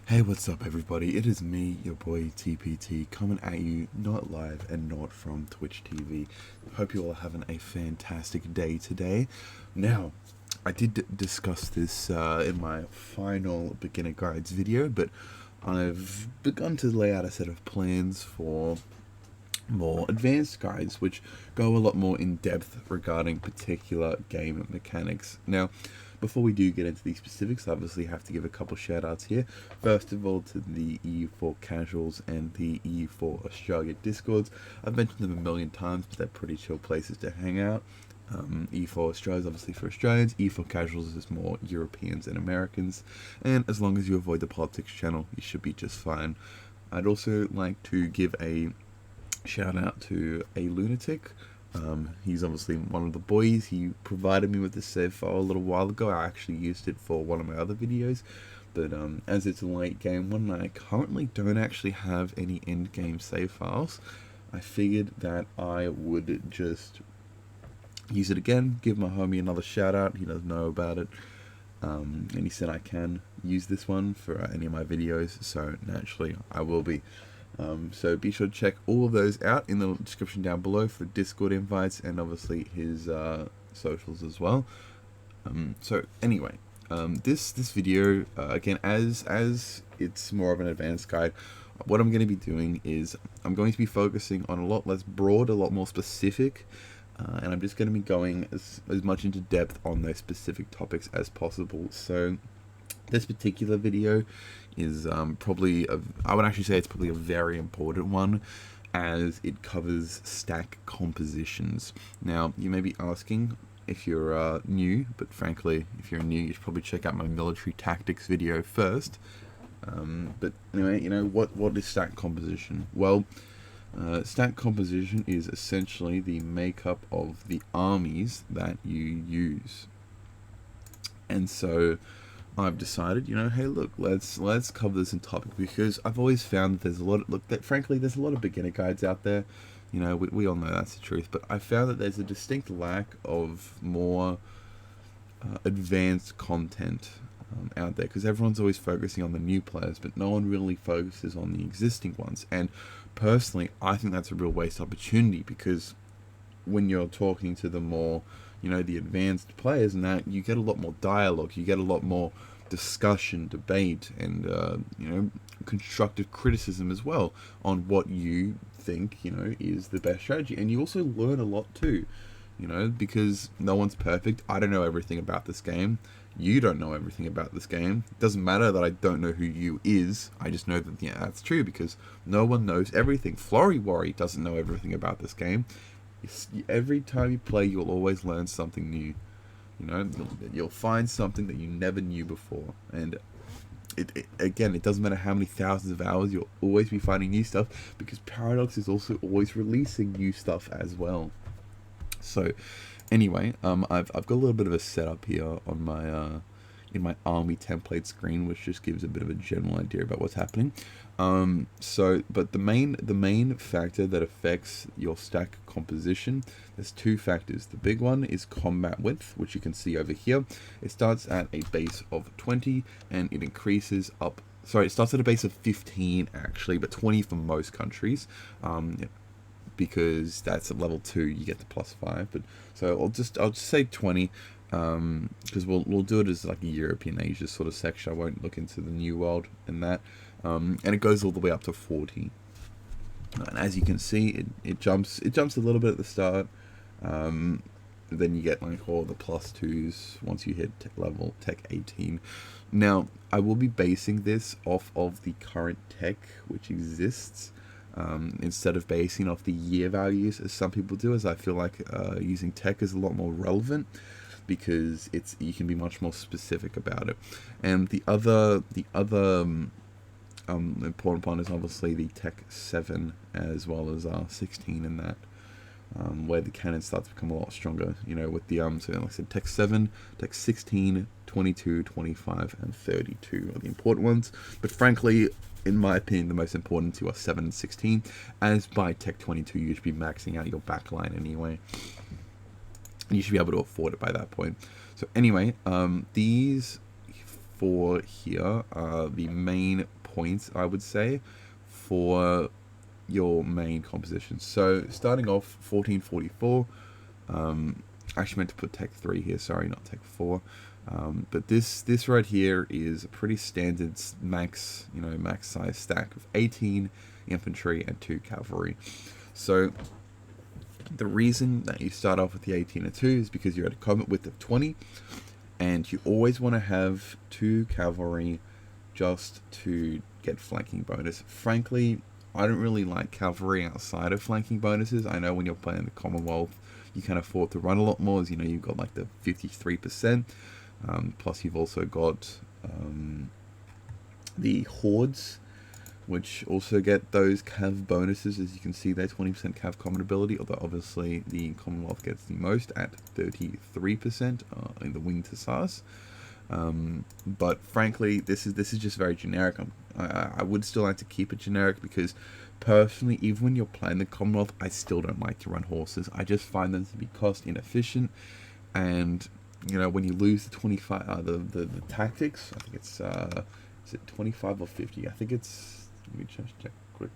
Hey, what's up, everybody? It is me, your boy TPT, coming at you not live and not from Twitch TV. Hope you all are having a fantastic day today. Now, I did discuss this in my final beginner guides video, but I've begun to lay out a set of plans for more advanced guides, which go a lot more in depth regarding particular game mechanics. Now, before we do get into the specifics, I obviously have to give a couple shout outs here. First of all, to the EU4 Casuals and the EU4 Australia Discords. I've mentioned them a million times, but they're pretty chill places to hang out. E4 Australia is obviously for Australians, E4 Casuals is more Europeans and Americans, and as long as you avoid the politics channel, you should be just fine. I'd also like to give a shout out to a Lunatic. He's obviously one of the boys. He provided me with this save file a little while ago. I actually used it for one of my other videos, but as it's a late game one and I currently don't actually have any end game save files, I figured that I would just use it again, give my homie another shout out. He doesn't know about it, and he said I can use this one for any of my videos, so naturally I will be. So be sure to check all of those out in the description down below for Discord invites and obviously his socials as well. So anyway, this video again, as it's more of an advanced guide, what I'm going to be doing is I'm going to be focusing on a lot less broad, a lot more specific, and I'm just going to be going as much into depth on those specific topics as possible. So this particular video is probably, I would actually say it's probably a very important one, as it covers stack compositions. Now, you may be asking if you're new, but frankly, if you're new, you should probably check out my military tactics video first. But anyway, you know, what is stack composition? Well, stack composition is essentially the makeup of the armies that you use. And so I've decided, you know, hey, look, let's cover this in topic, because I've always found that there's a lot of, frankly, there's a lot of beginner guides out there. You know, we all know that's the truth, but I found that there's a distinct lack of more advanced content out there, because everyone's always focusing on the new players, but no one really focuses on the existing ones. And personally, I think that's a real waste opportunity, because when you're talking to the more, you know, the advanced players and that, you get a lot more dialogue, you get a lot more discussion, debate, and you know, constructive criticism as well on what you think, you know, is the best strategy. And you also learn a lot too, you know, because no one's perfect. I don't know everything about this game. You don't know everything about this game. It doesn't matter that I don't know who you is. I just know that, yeah, that's true, because no one knows everything. Flory Worry doesn't know everything about this game. Every time you play, you'll always learn something new. You know, you'll find something that you never knew before. And again, it doesn't matter how many thousands of hours, you'll always be finding new stuff, because Paradox is also always releasing new stuff as well. So anyway, I've got a little bit of a setup here on my in my army template screen, which just gives a bit of a general idea about what's happening. But the main factor that affects your stack composition, there's two factors. The big one is combat width, which you can see over here. It starts at a base of 20 and it increases up. Sorry, it starts at a base of 15 actually, but 20 for most countries. Because that's at level 2, you get the +5. But so I'll just say 20. Because we'll do it as like a European Asia sort of section. I won't look into the New World and that. And it goes all the way up to 40. And as you can see, it jumps a little bit at the start. Then you get like all the +2s once you hit tech 18. Now, I will be basing this off of the current tech which exists, instead of basing off the year values as some people do, as I feel like using tech is a lot more relevant, because you can be much more specific about it. And the other important one is obviously the Tech 7 as well as 16 in that, where the cannon starts to become a lot stronger, you know, with the so like I said, Tech 7, Tech 16, 22, 25, and 32 are the important ones. But frankly, in my opinion, the most important two are 7 and 16, as by Tech 22 you should be maxing out your backline anyway. You should be able to afford it by that point. So anyway, these four here are the main points, I would say, for your main composition. So starting off 1444, I actually meant to put Tech 3 here, sorry, not Tech 4. But this right here is a pretty standard max size stack of 18 infantry and 2 cavalry. So the reason that you start off with the 18 and 2 is because you're at a combat width of 20, and you always want to have 2 cavalry just to get flanking bonus. Frankly, I don't really like cavalry outside of flanking bonuses. I know when you're playing the Commonwealth, you can afford to run a lot more, as you know, you've got like the 53%, plus you've also got the hordes, which also get those cav bonuses. As you can see, they're 20% cav combat ability, although obviously the Commonwealth gets the most at 33% in the Winged Hussars. But frankly, this is just very generic. I would still like to keep it generic, because personally, even when you're playing the Commonwealth, I still don't like to run horses. I just find them to be cost inefficient, and you know, when you lose the 25 the tactics, I think it's is it 25 or 50? I think it's, let me just check quick.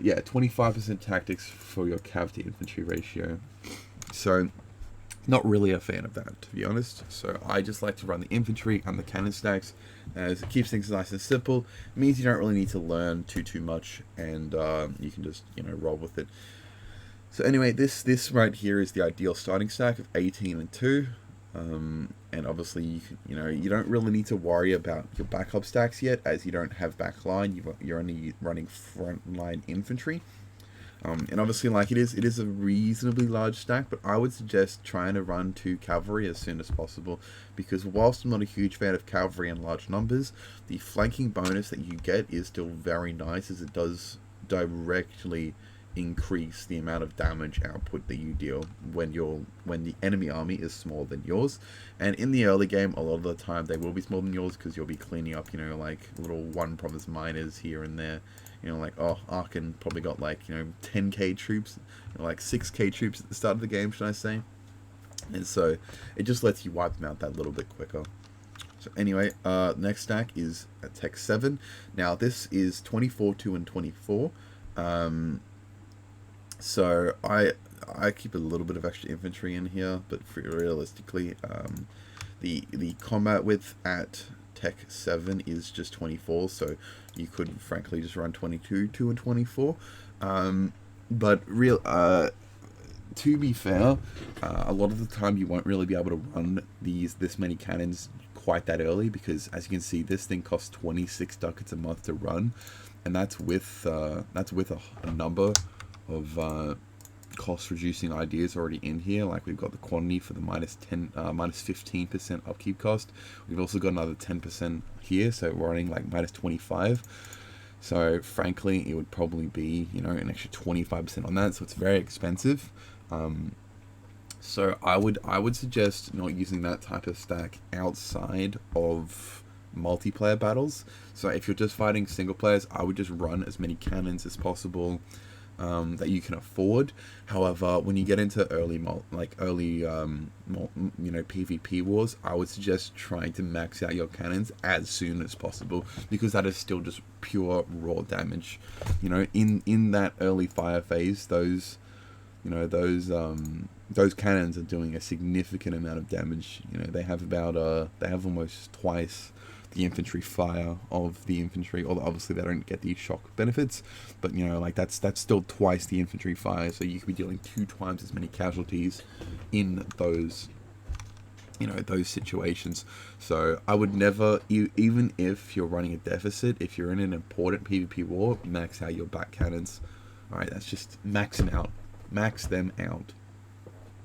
Yeah, 25% tactics for your cav to infantry ratio. So not really a fan of that, to be honest. So I just like to run the infantry and the cannon stacks, as it keeps things nice and simple. It means you don't really need to learn too much, and you can just, you know, roll with it. So anyway, this right here is the ideal starting stack of 18 and 2. And obviously, you don't really need to worry about your backup stacks yet, as you don't have backline. You're only running frontline infantry. And obviously, like, it is a reasonably large stack, but I would suggest trying to run 2 cavalry as soon as possible, because whilst I'm not a huge fan of cavalry in large numbers, the flanking bonus that you get is still very nice, as it does directly increase the amount of damage output that you deal when the enemy army is smaller than yours. And in the early game, a lot of the time they will be smaller than yours, because you'll be cleaning up, like little one province miners here and there. Like, oh, Arkan probably got like 10k troops, like 6k troops at the start of the game, should I say. And so it just lets you wipe them out that little bit quicker. So anyway, next stack is at Tech 7. Now this is 24, 2, and 24. So I keep a little bit of extra infantry in here, but realistically, the combat width at Tech 7 is just 24, so you could frankly just run 22, 2, and 24. But to be fair, a lot of the time you won't really be able to run this many cannons quite that early, because as you can see, this thing costs 26 ducats a month to run, and that's with a number of cost reducing ideas already in here. Like, we've got the quantity for the minus 15% upkeep cost. We've also got another 10% here, so we're running like minus 25. So frankly, it would probably be an extra 25% on that, so it's very expensive. So I would suggest not using that type of stack outside of multiplayer battles. So if you're just fighting single players, I would just run as many cannons as possible that you can afford. However, when you get into early PvP wars, I would suggest trying to max out your cannons as soon as possible, because that is still just pure raw damage. In that early fire phase, those cannons are doing a significant amount of damage. They have almost twice the infantry fire of the infantry, although obviously they don't get these shock benefits, but that's still twice the infantry fire, so you could be dealing 2 times as many casualties in those situations. So I would never, even if you're running a deficit, if you're in an important PvP war, max out your back cannons. Alright, that's just max them out,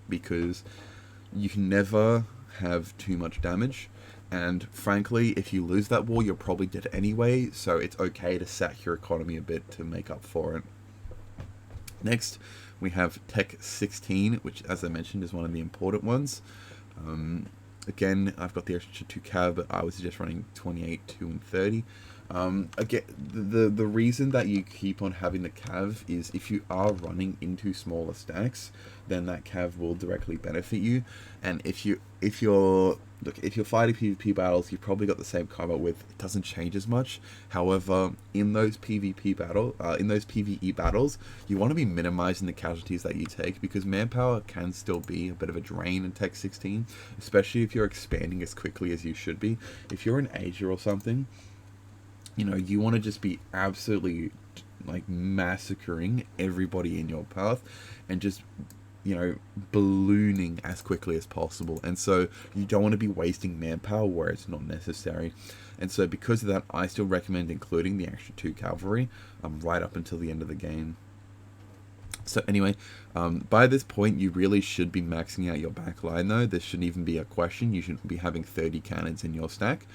because you can never have too much damage. And frankly, if you lose that war, you're probably dead anyway, so it's okay to sack your economy a bit to make up for it. Next, we have Tech 16, which, as I mentioned, is one of the important ones. Again, I've got the extra 2 cav, but I would suggest running 28, 2, and 30. Again, the reason that you keep on having the cav is if you are running into smaller stacks, then that cav will directly benefit you. And if you if you're fighting PvP battles, you've probably got the same combat width. It doesn't change as much. However, in those PvE battles, you want to be minimizing the casualties that you take, because manpower can still be a bit of a drain in Tech 16, especially if you're expanding as quickly as you should be. If you're in Asia or something, you want to just be absolutely like massacring everybody in your path and just ballooning as quickly as possible. And so you don't want to be wasting manpower where it's not necessary. And so because of that, I still recommend including the extra 2 cavalry right up until the end of the game. So anyway, by this point, you really should be maxing out your back line, though. This shouldn't even be a question. You should be having 30 cannons in your stack.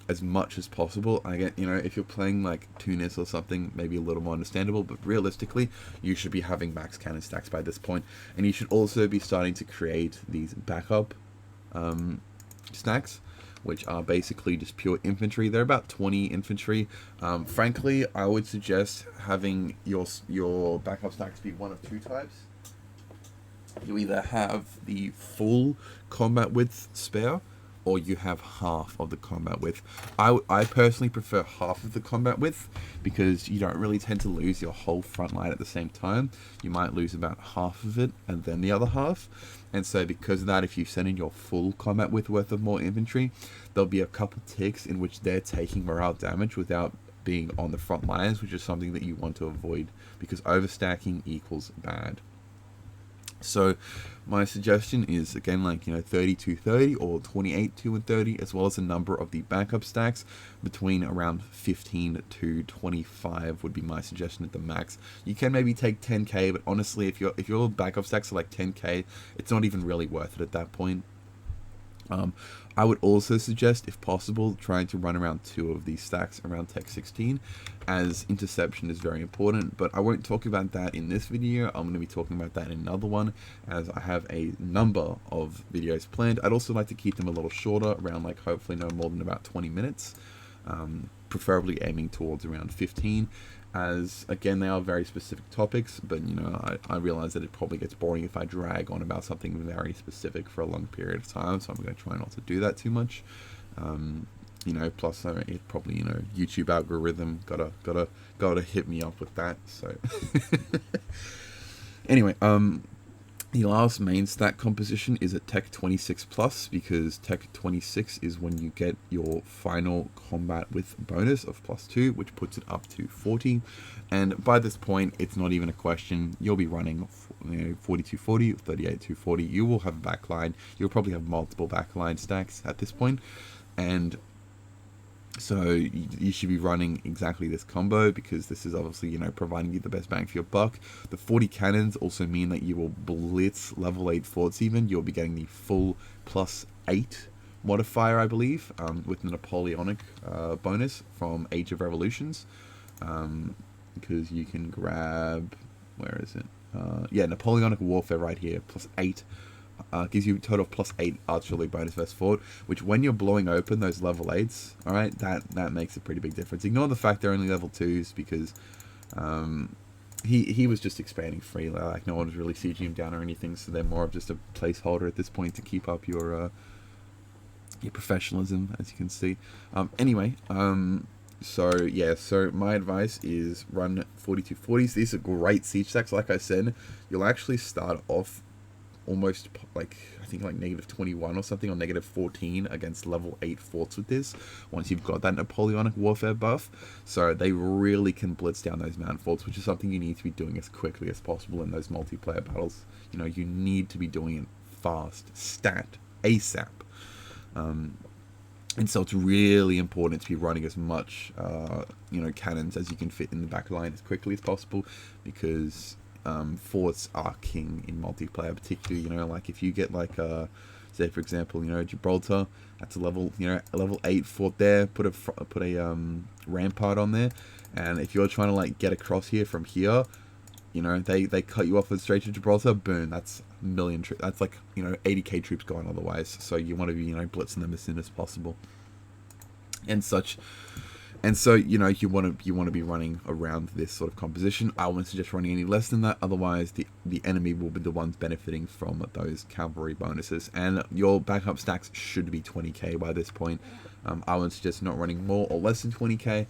As much as possible. I get, if you're playing like Tunis or something, maybe a little more understandable, but realistically, you should be having max cannon stacks by this point. And you should also be starting to create these backup stacks, which are basically just pure infantry. They're about 20 infantry. Frankly, I would suggest having your backup stacks be one of 2 types. You either have the full combat width spare, or you have half of the combat width. I personally prefer half of the combat width, because you don't really tend to lose your whole front line at the same time. You might lose about half of it and then the other half. And so because of that, if you send in your full combat width worth of more infantry, there'll be a couple ticks in which they're taking morale damage without being on the front lines, which is something that you want to avoid, because overstacking equals bad. So my suggestion is, again, like 30-30 or 28-30, as well as a number of the backup stacks between around 15 to 25 would be my suggestion at the max. You can maybe take 10k, but honestly, if your backup stacks are like 10k, it's not even really worth it at that point. I would also suggest, if possible, trying to run around 2 of these stacks around Tech 16, as interception is very important, but I won't talk about that in this video. I'm going to be talking about that in another one, as I have a number of videos planned. I'd also like to keep them a little shorter, around like hopefully no more than about 20 minutes, preferably aiming towards around 15, as again they are very specific topics, but I realize that it probably gets boring if I drag on about something very specific for a long period of time, so I'm going to try not to do that too much. Plus it probably YouTube algorithm gotta hit me up with that. So anyway, the last main stat composition is at Tech 26 plus, because Tech 26 is when you get your final combat with bonus of +2, which puts it up to 40. And by this point, it's not even a question. You'll be running 4240, 38-240. You will have a backline. You'll probably have multiple backline stacks at this point. And so you should be running exactly this combo, because this is obviously, providing you the best bang for your buck. The 40 cannons also mean that you will blitz level 8 forts even. You'll be getting the full +8 modifier, I believe, with the Napoleonic bonus from Age of Revolutions. Because you can grab, where is it? Yeah, Napoleonic Warfare right here, +8. Gives you a total of +8 artillery bonus versus fort, which when you're blowing open those level 8s, alright, that makes a pretty big difference. Ignore the fact they're only level 2s, because he was just expanding freely, like no one was really sieging him down or anything, so they're more of just a placeholder at this point to keep up your professionalism, as you can see. Anyway, so yeah, so my advice is run 4240s. These are great siege stacks. Like I said, you'll actually start off almost like, I think like -21 or something, or -14 against level 8 forts with this, once you've got that Napoleonic Warfare buff. So they really can blitz down those mountain forts, which is something you need to be doing as quickly as possible in those multiplayer battles. You need to be doing it fast, stat, ASAP. And so it's really important to be running as much cannons as you can fit in the back line as quickly as possible, because forts are king in multiplayer, particularly like if you get like say for example Gibraltar, that's a level 8 fort there, put a rampart on there, and if you're trying to like get across here from here, they cut you off with straight to Gibraltar, boom, that's a million troops, that's like 80k troops gone otherwise. So you want to be blitzing them as soon as possible and such. And so, you know, you want to be running around this sort of composition. I wouldn't suggest running any less than that. Otherwise, the enemy will be the ones benefiting from those cavalry bonuses. And your backup stacks should be 20k by this point. I would suggest not running more or less than 20k.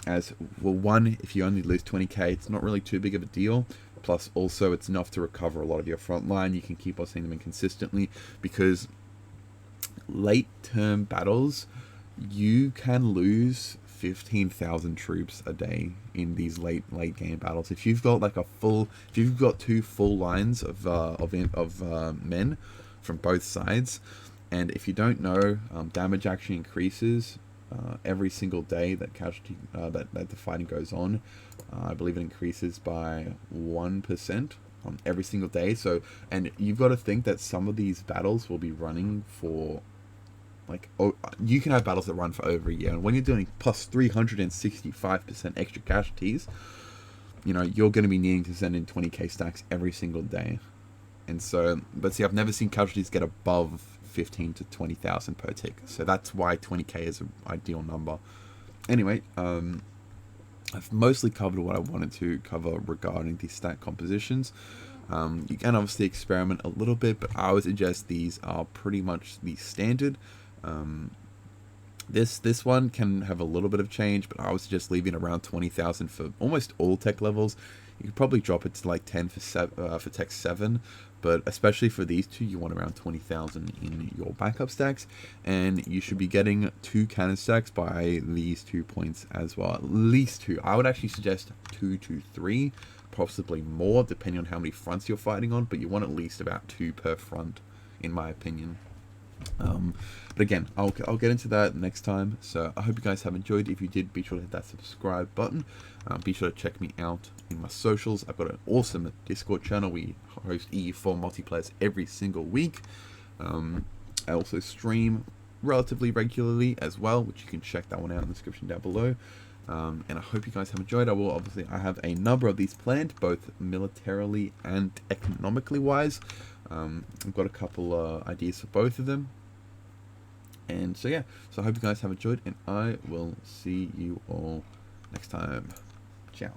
As well, one, if you only lose 20k, it's not really too big of a deal. Plus, also, it's enough to recover a lot of your front line. You can keep on seeing them inconsistently, because late term battles, you can lose 15,000 troops a day in these late game battles. If you've got like if you've got 2 full lines of men from both sides, and if you don't know, damage actually increases every single day that that the fighting goes on. I believe it increases by 1% on every single day. So, and you've got to think that some of these battles will be running for, like, you can have battles that run for over a year, and when you're doing plus 365% extra casualties, you know, you're going to be needing to send in 20k stacks every single day. And so, but see, I've never seen casualties get above 15 to 20,000 per tick, so that's why 20k is an ideal number. Anyway, I've mostly covered what I wanted to cover regarding these stack compositions. You can obviously experiment a little bit, but I would suggest these are pretty much the standard. This one can have a little bit of change, but I was just leaving around 20,000 for almost all tech levels. You could probably drop it to like 10 for tech 7, but especially for these two, you want around 20,000 in your backup stacks, and you should be getting 2 cannon stacks by these 2 points as well. At least 2. I would actually suggest 2 to 3, possibly more, depending on how many fronts you're fighting on, but you want at least about 2 per front, in my opinion. But again, I'll get into that next time. So I hope you guys have enjoyed. If you did, be sure to hit that subscribe button. Be sure to check me out in my socials. I've got an awesome Discord channel. We host EU4 multiplayers every single week. I also stream relatively regularly as well, which you can check that one out in the description down below. And I hope you guys have enjoyed. I have a number of these planned, both militarily and economically wise. I've got a couple ideas for both of them. And so yeah, so I hope you guys have enjoyed, and I will see you all next time. Ciao.